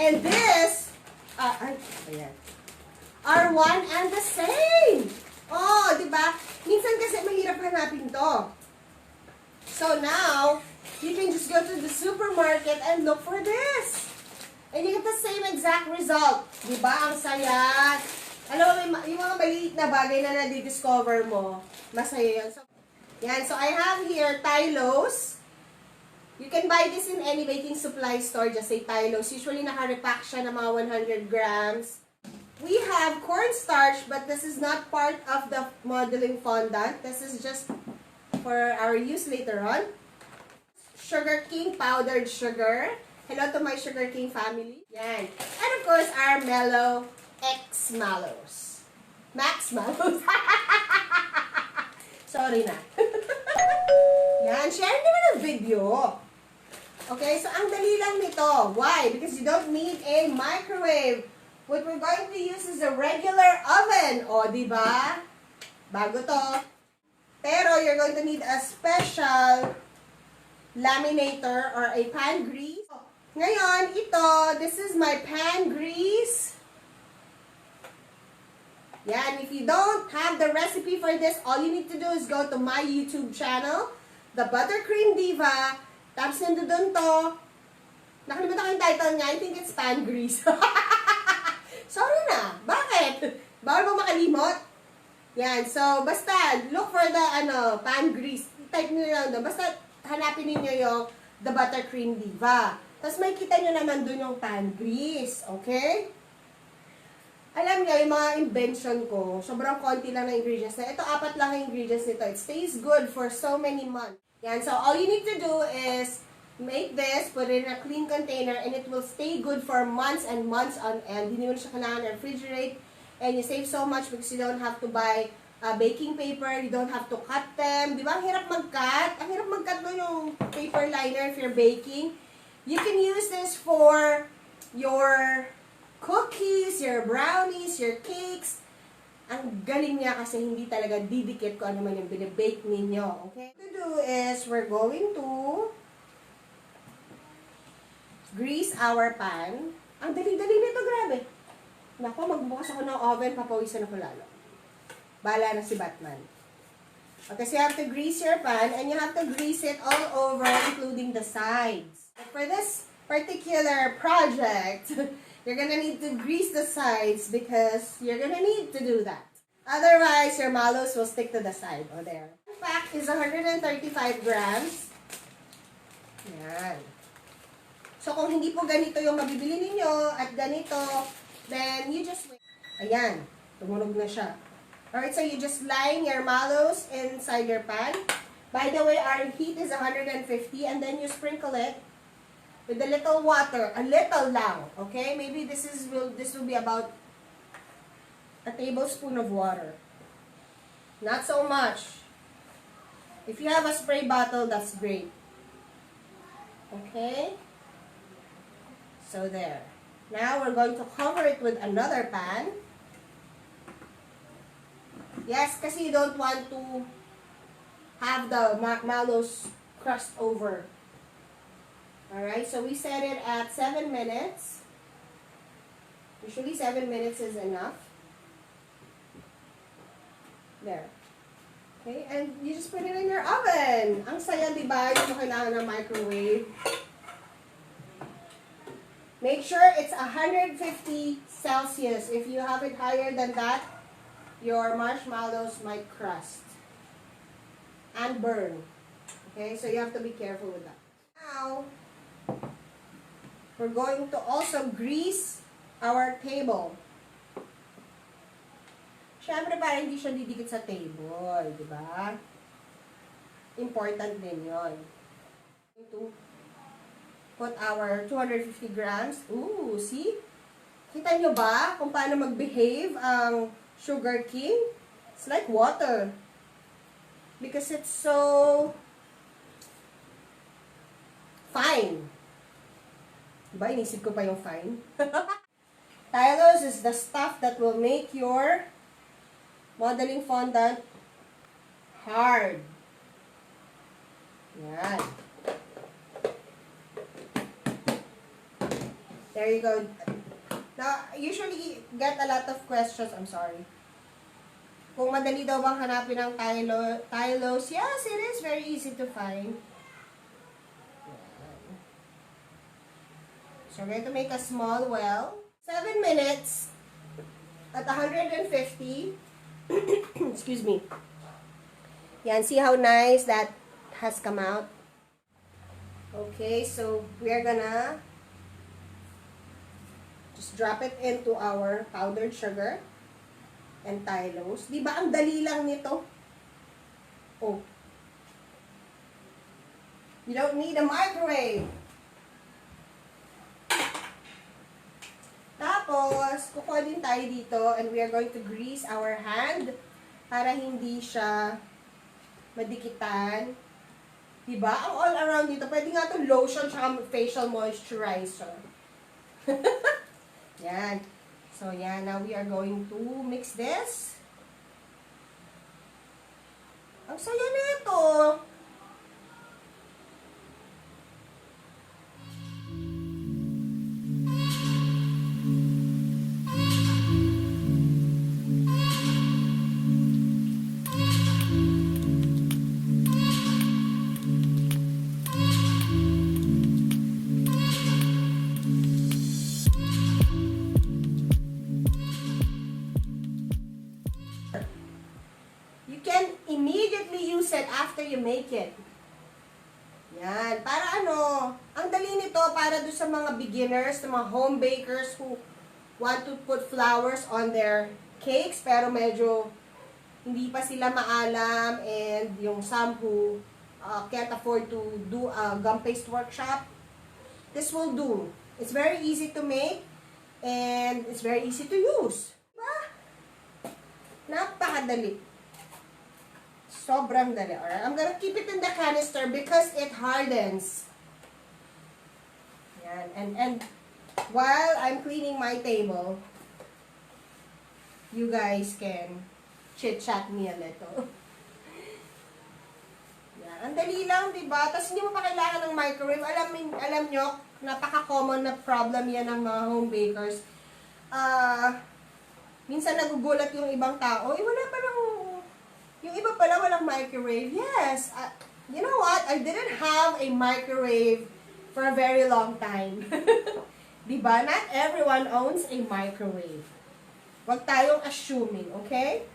And this, ayan, are one and the same. Oh, di ba? Minsan kasi mahirap hanapin to. So now, you can just go to the supermarket and look for this. And you get the same exact result. Di ba? Ang saya. Alam mo, yung mga maliit na bagay na nadidiscover mo, masaya yun. So, yan. So, I have here tylose. You can buy this in any baking supply store. Just say tylose. Usually, naka-repack siya ng mga 100 grams. We have cornstarch, but this is not part of the modeling fondant. This is just for our use later on. Sugar king, powdered sugar. Hello to my sugar king family. Yan. And of course, our mellow X-mallows. Max-mallows. Sorry na. Yan. Share naman ang video. Okay, so ang dali lang nito. Why? Because you don't need a microwave. What we're going to use is a regular oven. O, diba? Bago to. Pero you're going to need a special laminator or a pan grease. Ngayon, ito, this is my pan grease. Yan, if you don't have the recipe for this, all you need to do is go to my YouTube channel, The Buttercream Diva. Tapos nandun to. Nakalimutan ko yung title niya. I think it's pan grease. Sorry na. Bakit? Bawal mo makalimot? Yan. So, basta, look for the, pan grease. Type nyo lang doon. Basta, hanapin niyo yung The Buttercream Diva. Tapos, may kita nyo naman doon yung pan grease. Okay? Alam niyo, yung mga invention ko, sobrang konti lang na ingredients na. Ito, 4 lang ang ingredients nito. It stays good for so many months. Yan. So, all you need to do is make this, put it in a clean container, and it will stay good for months and months on end. Hindi mo siya kailangan refrigerate. And you save so much because you don't have to buy baking paper. You don't have to cut them. Di ba? Ang hirap mag-cut. Ang hirap mag-cut no yung paper liner if you're baking. You can use this for your cookies, your brownies, your cakes. Ang galing niya kasi hindi talaga didikit ko ano man yung binibake ninyo. Okay? What to do is we're going to grease our pan. Ang dali-dali nito, grabe. Naku, magbukas ako ng oven, papawisan ako lalo. Bahala na si Batman. Okay, so you have to grease your pan and you have to grease it all over, including the sides. For this particular project, you're gonna need to grease the sides because you're gonna need to do that. Otherwise, your mallows will stick to the side. O, there. The pack is 135 grams. Yan. So, kung hindi po ganito yung mabibili ninyo at ganito, then you just wait. Ayan. Tumunog na siya. Alright, so you just line your mallows inside your pan. By the way, our heat is 150 and then you sprinkle it with a little water, a little lang, okay? Maybe this will be about a tablespoon of water. Not so much. If you have a spray bottle, that's great. Okay? So there. Now we're going to cover it with another pan. Yes, kasi you don't want to have the mallows crust over. Alright, so we set it at 7 minutes. Usually 7 minutes is enough. There. Okay, and you just put it in your oven. Ang saya, diba? Hindi mo kailangan ng microwave. Make sure it's 150 Celsius. If you have it higher than that, your marshmallows might crust and burn. Okay, so you have to be careful with that. Now, we're going to also grease our table. Siyempre, para hindi siya didikit sa table, di ba? Important din yun. To put our 250 grams. Ooh, see? Kita nyo ba kung paano mag-behave ang sugar king? It's like water. Because it's so fine. Diba? Inisip ko pa yung fine. Tylose is the stuff that will make your modeling fondant hard. Yan. There you go. Now, I usually get a lot of questions. I'm sorry. Kung madali daw bang hanapin ang tylose? Yes, it is very easy to find. So, we're going to make a small well. 7 minutes at 150. Excuse me. Yan, see how nice that has come out? Okay, so we're gonna just drop it into our powdered sugar and tylose. Di ba ang dali lang nito? Oh. You don't need a microwave. Tapos, kukuha din tayo dito and we are going to grease our hand para hindi siya madikitan. Diba? Ang all around dito, pwede nga ito lotion tsaka facial moisturizer. Yan. So, yan. Now, we are going to mix this. Ang saya nito. You can immediately use it after you make it. Yan. Para ano, ang dali nito para do sa mga beginners, sa mga home bakers who want to put flowers on their cakes, pero medyo hindi pa sila maalam, and yung some who can't afford to do a gum paste workshop. This will do. It's very easy to make, and it's very easy to use. Diba? Napakadali. Sobrang dali. Alright, I'm gonna keep it in the canister because it hardens. Yan. And while I'm cleaning my table, you guys can chit-chat me a little. Yan. Ang dali lang, diba? Tapos hindi mo pa kailangan ng microwave. Alam nyo, napaka-common na problem yan ng mga home bakers. Minsan nagugulat yung ibang tao, wala pa lang. Yung iba pala walang microwave. Yes. You know what? I didn't have a microwave for a very long time. Diba? Not everyone owns a microwave. Huwag tayong assuming, okay?